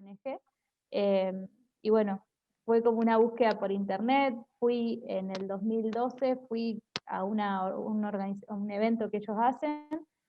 ONG. Eh, y bueno, fue como una búsqueda por internet. Fui en el 2012, fui a a un evento que ellos hacen,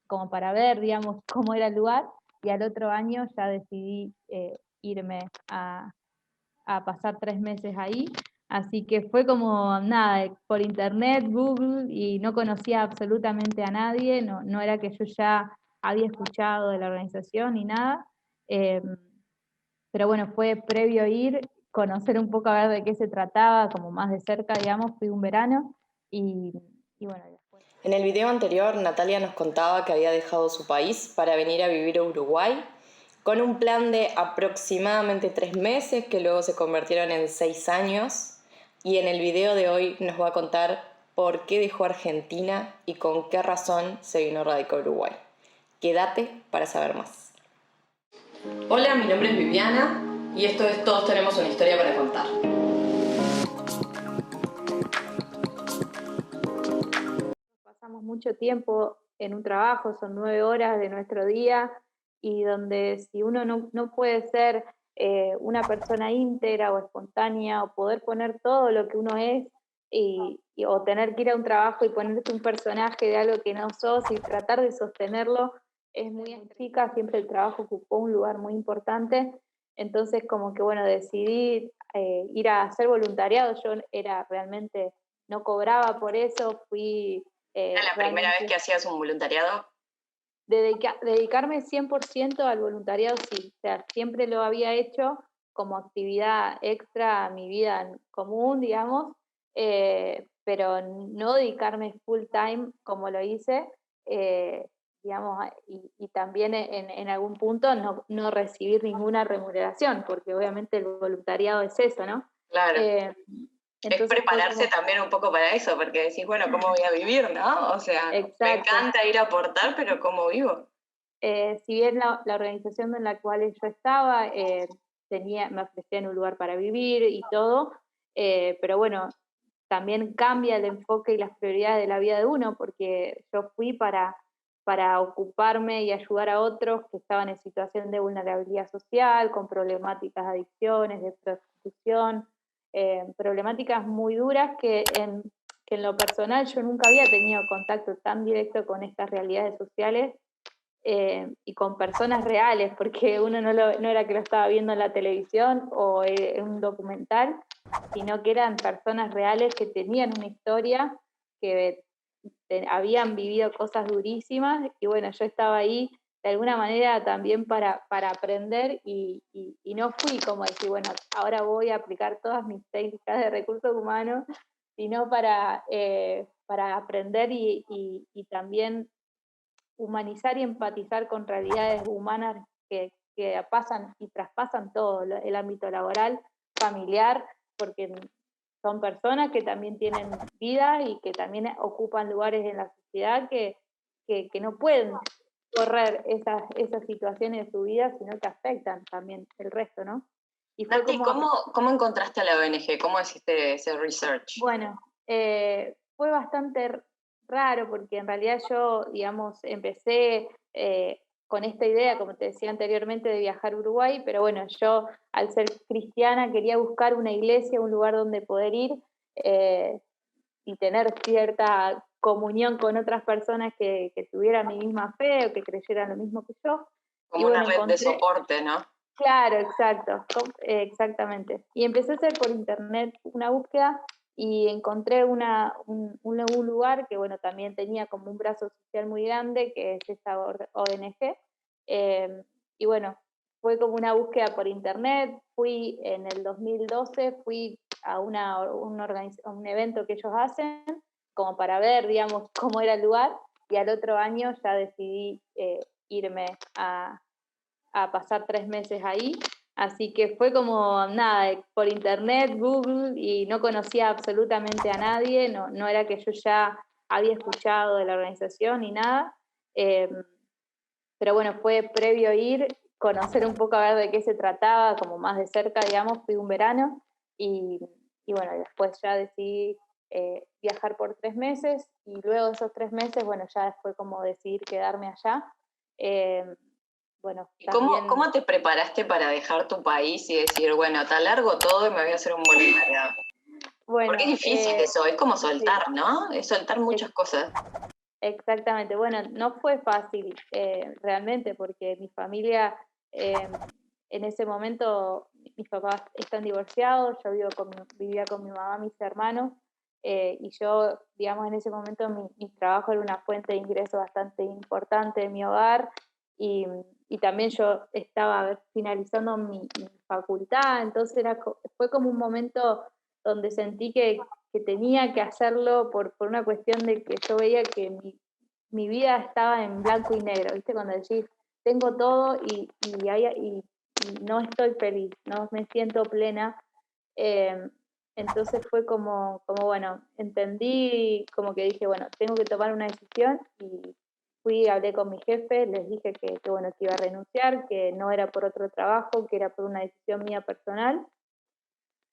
como para ver, digamos, cómo era el lugar, y al otro año ya decidí irme a pasar 3 meses ahí. Así que fue como nada, por internet, Google, y no conocía absolutamente a nadie, no era que yo ya había escuchado de la organización ni nada. Eh, pero bueno, fue previo ir, conocer un poco a ver de qué se trataba, como más de cerca, digamos, fui un verano y, y bueno, después. En el video anterior, Natalia nos contaba que había dejado su país para venir a vivir a Uruguay con un plan de aproximadamente 3 meses que luego se convirtieron en 6 años. Y en el video de hoy nos va a contar por qué dejó Argentina y con qué razón se vino a radicar a Uruguay. Quédate para saber más. Hola, mi nombre es Viviana y esto es Todos tenemos una historia para contar. Pasamos mucho tiempo en un trabajo, son 9 horas de nuestro día, y donde si uno no puede ser una persona íntegra o espontánea, o poder poner todo lo que uno es, o tener que ir a un trabajo y ponerte un personaje de algo que no sos y tratar de sostenerlo, es muy chica, siempre el trabajo ocupó un lugar muy importante. Entonces como que bueno, decidí ir a hacer voluntariado. Yo era realmente, no cobraba por eso, fui ¿Era la primera vez realmente que hacías un voluntariado? dedicarme 100% al voluntariado, sí. O sea, siempre lo había hecho como actividad extra a mi vida común, digamos, pero no dedicarme full time como lo hice, eh, digamos, y también en algún punto no recibir ninguna remuneración, porque obviamente el voluntariado es eso, ¿no? Claro. Eh, Es entonces fue prepararse como, también un poco para eso, porque decís, bueno, ¿cómo voy a vivir, no? O sea, me exacto. encanta ir a aportar, pero ¿cómo vivo? Si bien la organización en la cual yo estaba me ofrecían un lugar para vivir y todo, pero bueno, también cambia el enfoque y las prioridades de la vida de uno, porque yo fui para ocuparme y ayudar a otros que estaban en situación de vulnerabilidad social, con problemáticas de adicciones, de prostitución, problemáticas muy duras que en lo personal yo nunca había tenido contacto tan directo con estas realidades sociales, y con personas reales, porque uno no era que lo estaba viendo en la televisión o en un documental, sino que eran personas reales que tenían una historia, que habían vivido cosas durísimas, y bueno, yo estaba ahí de alguna manera también para aprender, y no fui como decir, bueno, ahora voy a aplicar todas mis técnicas de recursos humanos, sino para aprender y también humanizar y empatizar con realidades humanas que pasan y traspasan todo el ámbito laboral, familiar, porque son personas que también tienen vida y que también ocupan lugares en la sociedad que no pueden correr esas situaciones de su vida, sino que afectan también el resto, ¿no? Y fue Nati, como, ¿cómo encontraste a la ONG? ¿Cómo hiciste ese research? bueno, fue bastante raro, porque en realidad yo, digamos, empecé con esta idea, como te decía anteriormente, de viajar a Uruguay, pero bueno, yo al ser cristiana quería buscar una iglesia, un lugar donde poder ir eh, y tener cierta comunión con otras personas que tuvieran mi misma fe o que creyeran lo mismo que yo. Y Como una bueno, red de encontré. soporte, ¿no? Claro, exacto, exactamente. Y empecé a hacer por internet una búsqueda y encontré un lugar que, bueno, también tenía como un brazo social muy grande, que es esta ONG. Y bueno, fue como una búsqueda por internet. Fui en el 2012, fui a a un evento que ellos hacen, como para ver, digamos, cómo era el lugar, y al otro año ya decidí irme a pasar 3 meses ahí. Así que fue como nada, por internet, Google, y no conocía absolutamente a nadie, no era que yo ya había escuchado de la organización ni nada. Eh, pero bueno, fue previo ir, conocer un poco a ver de qué se trataba, como más de cerca, digamos, fui un verano, y, y bueno, después ya decidí viajar por 3 meses, y luego de esos 3 meses, bueno, ya fue como decidir quedarme allá. Eh, bueno, ¿Y también... cómo te preparaste para dejar tu país y decir, bueno, te largo todo y me voy a hacer un voluntariado? Porque es Bueno, difícil eso, es como sí, soltar, ¿no? Es soltar muchas cosas. exactamente. Bueno, no fue fácil realmente porque mi familia en ese momento, mis papás están divorciados, yo vivía con mi mamá, mis hermanos, y yo, digamos, en ese momento mi trabajo era una fuente de ingreso bastante importante de mi hogar y, y también yo estaba finalizando mi facultad, entonces fue como un momento donde sentí que tenía que hacerlo por una cuestión de que yo veía que mi vida estaba en blanco y negro, ¿viste? Cuando decís, tengo todo y no estoy feliz, no me siento plena. Eh, entonces fue bueno, entendí, como que dije, bueno, tengo que tomar una decisión y fui, hablé con mi jefe, les dije bueno, que iba a renunciar, que no era por otro trabajo, que era por una decisión mía personal.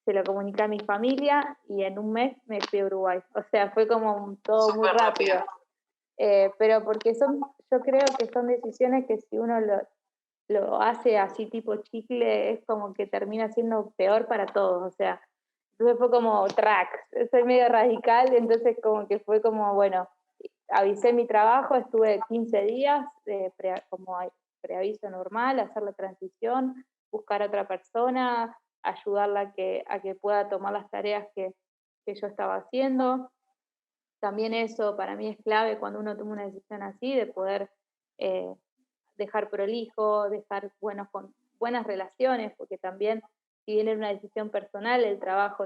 Se lo comuniqué a mi familia y en un mes me fui a Uruguay. O sea, fue como todo muy Súper rápido. rápido. Pero porque yo creo que son decisiones que si uno lo hace así tipo chicle, es como que termina siendo peor para todos. O sea, entonces fue como track. Soy medio radical, entonces como que fue como, bueno, avisé mi trabajo, estuve 15 días como preaviso normal, hacer la transición, buscar a otra persona, ayudarla a que pueda tomar las tareas que yo estaba haciendo. También eso para mí es clave cuando uno toma una decisión así, de poder eh, dejar prolijo, dejar buenas relaciones, porque también, si bien era una decisión personal, el trabajo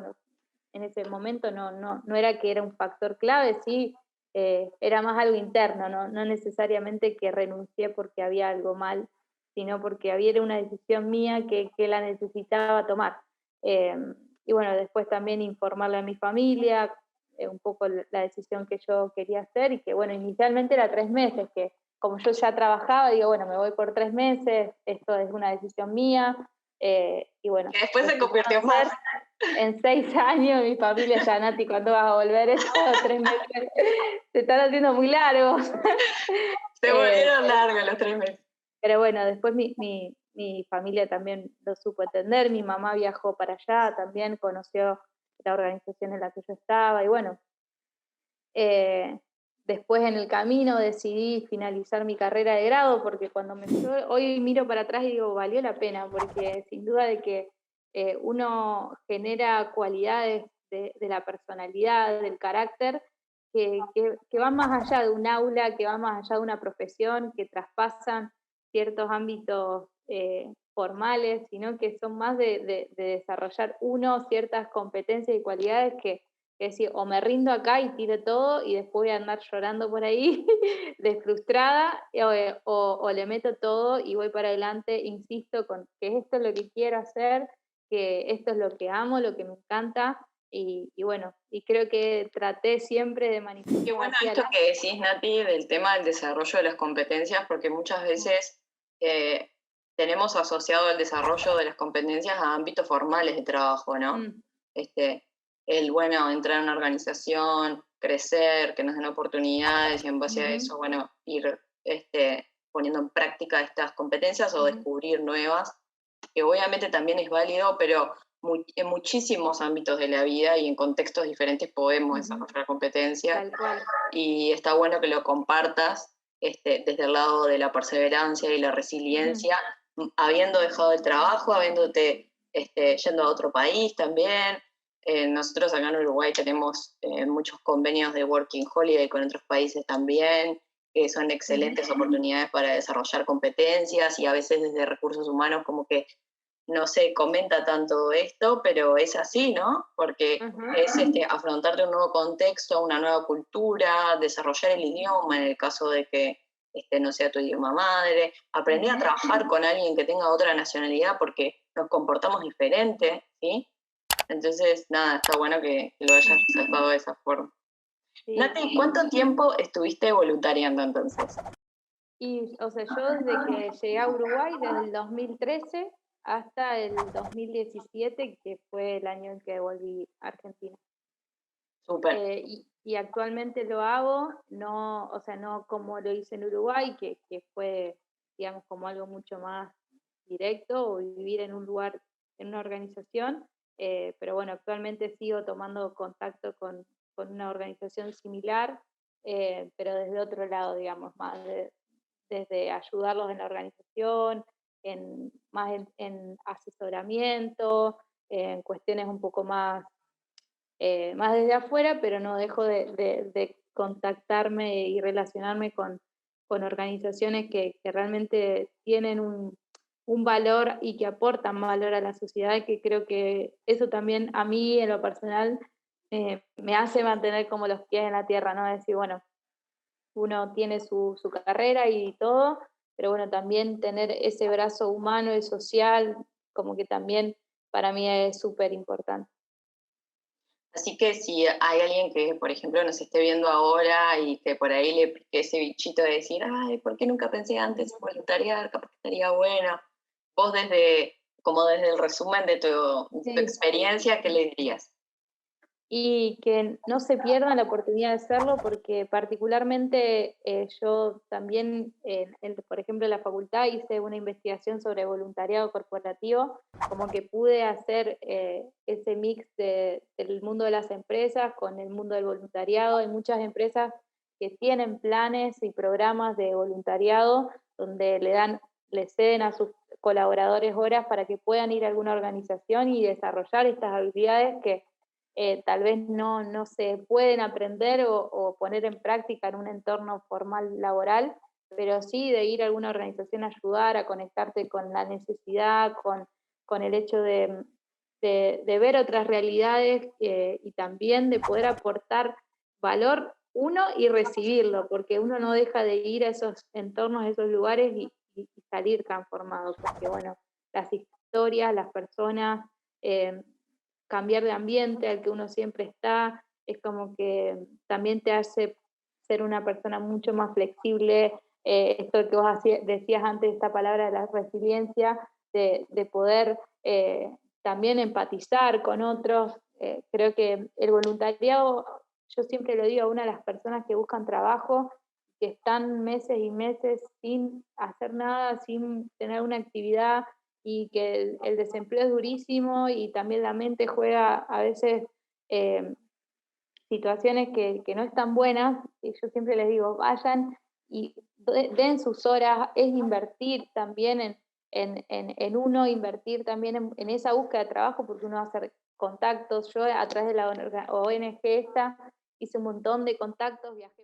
en ese momento no era que era un factor clave, sí, era más algo interno, no necesariamente que renuncié porque había algo mal, sino porque era una decisión mía que la necesitaba tomar. Eh, y bueno, después también informarle a mi familia un poco la decisión que yo quería hacer y que bueno, inicialmente era 3 meses, que como yo ya trabajaba, digo, bueno, me voy por 3 meses, esto es una decisión mía, y bueno. Que después se convirtió en más. En 6 años mi familia ya, Nati, ¿cuándo vas a volver? Estos 3 meses se están haciendo muy largos. Se volvieron largos los 3 meses. Pero bueno, después mi familia también lo supo entender, mi mamá viajó para allá, también conoció la organización en la que yo estaba, y bueno, eh, después en el camino decidí finalizar mi carrera de grado, porque yo hoy miro para atrás y digo, valió la pena, porque sin duda de que uno genera cualidades de la personalidad, del carácter, que van más allá de un aula, que van más allá de una profesión, que traspasan ciertos ámbitos formales, sino que son más de desarrollar uno ciertas competencias y cualidades es decir, o me rindo acá y tiro todo y después voy a andar llorando por ahí de frustrada, o le meto todo y voy para adelante, insisto con que esto es lo que quiero hacer, que esto es lo que amo, lo que me encanta, y bueno, y creo que traté siempre de Qué manifestar bueno hacia esto la... que decís, Nati, del tema del desarrollo de las competencias, porque muchas veces eh, tenemos asociado el desarrollo de las competencias a ámbitos formales de trabajo, ¿no? Mm, Este, bueno, entrar en una organización, crecer, que nos den oportunidades y en base a ujú, eso, bueno, ir poniendo en práctica estas competencias o ujú, descubrir nuevas, que obviamente también es válido, pero en muchísimos ámbitos de la vida y en contextos diferentes podemos ujú, desarrollar competencias tal cual. y está bueno que lo compartas desde el lado de la perseverancia y la Ujú, resiliencia, habiendo dejado el trabajo, habiéndote yendo a otro país también. Nosotros acá en Uruguay tenemos muchos convenios de Working Holiday con otros países también, que son ujú, excelentes oportunidades para desarrollar competencias y a veces desde recursos humanos como que no se comenta tanto esto, pero es así, ¿no? Porque ujú, es afrontarte un nuevo contexto, una nueva cultura, desarrollar el idioma en el caso de que no sea tu idioma madre, aprender a ujú. trabajar con alguien que tenga otra nacionalidad porque nos comportamos diferente, ¿sí? Entonces, nada, está bueno que lo hayas resaltado de esa forma. Sí, Nati, ¿cuánto tiempo estuviste voluntariando entonces? y, o sea, yo desde que llegué a Uruguay, desde el 2013 hasta el 2017, que fue el año en que volví a Argentina. Súper. Y actualmente lo hago, no, o sea, no como lo hice en Uruguay, que fue, digamos, como algo mucho más directo o vivir en un lugar, en una organización, pero bueno, actualmente sigo tomando contacto con una organización similar, pero desde otro lado, digamos, más desde ayudarlos en la organización, más en asesoramiento, en cuestiones un poco más, más desde afuera, pero no dejo de contactarme y relacionarme con organizaciones que realmente tienen un valor y que aportan valor a la sociedad, que creo que eso también a mí en lo personal me hace mantener como los pies en la tierra, ¿no? Decir, bueno, uno tiene su carrera y todo, pero bueno, también tener ese brazo humano y social, como que también para mí es súper importante. Así que si hay alguien que, por ejemplo, nos esté viendo ahora y que por ahí le pique ese bichito de decir, ay, ¿por qué nunca pensé antes en voluntariar? Capaz que estaría bueno. Vos como desde el resumen de tu Sí. experiencia, ¿qué le dirías? Y que no se pierdan la oportunidad de hacerlo porque particularmente yo también, por ejemplo, en la facultad hice una investigación sobre voluntariado corporativo, como que pude hacer ese mix del mundo de las empresas con el mundo del voluntariado. Hay muchas empresas que tienen planes y programas de voluntariado donde le ceden a sus colaboradores horas para que puedan ir a alguna organización y desarrollar estas habilidades que tal vez no se pueden aprender o poner en práctica en un entorno formal laboral, pero sí de ir a alguna organización a ayudar, a conectarte con la necesidad, con el hecho de ver otras realidades y también de poder aportar valor uno y recibirlo, porque uno no deja de ir a esos entornos, a esos lugares y salir transformado, porque bueno, las historias, las personas, eh, cambiar de ambiente al que uno siempre está, es como que también te hace ser una persona mucho más flexible. Esto que vos decías antes, esta palabra de la resiliencia, de poder también empatizar con otros. Creo que el voluntariado, yo siempre lo digo a una de las personas que buscan trabajo, que están meses y meses sin hacer nada, sin tener una actividad, y que el desempleo es durísimo y también la mente juega a veces eh, situaciones que no están buenas, y yo siempre les digo, vayan y den sus horas, es invertir también en uno, invertir también en esa búsqueda de trabajo, porque uno va a hacer contactos. Yo a través de la ONG esta hice un montón de contactos, viajé